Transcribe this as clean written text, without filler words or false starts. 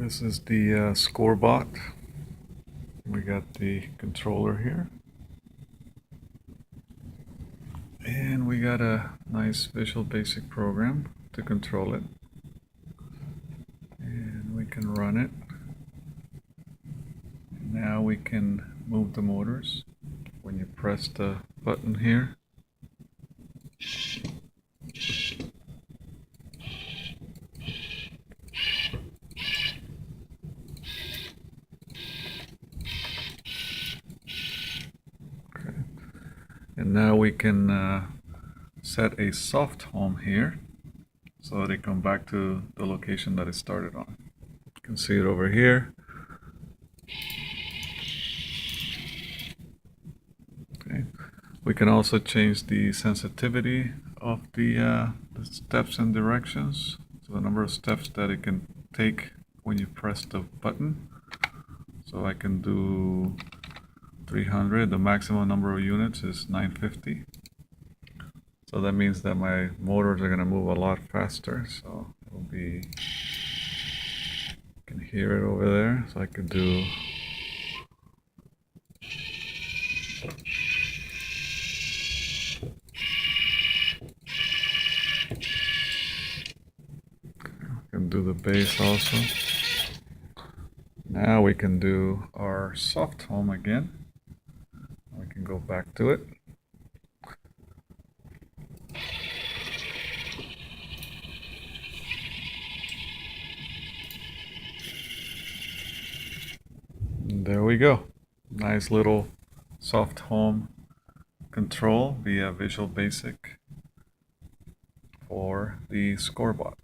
This is the SCORBOT. We got the controller here. And we got a nice Visual Basic program to control it. And we can run it. Now we can move the motors. When you press the button here, and now we can set a soft home here so they come back to the location that it started on. You can see it over here. Okay. We can also change the sensitivity of the steps and directions, so the number of steps that it can take when you press the button. So I can do 300. The maximum number of units is 950. So that means that my motors are going to move a lot faster. So it'll be, you can hear it over there. So I could do the bass also. Now we can do our soft home again. We can go back to it. And there we go. Nice little soft home control via Visual Basic for the SCORBOT.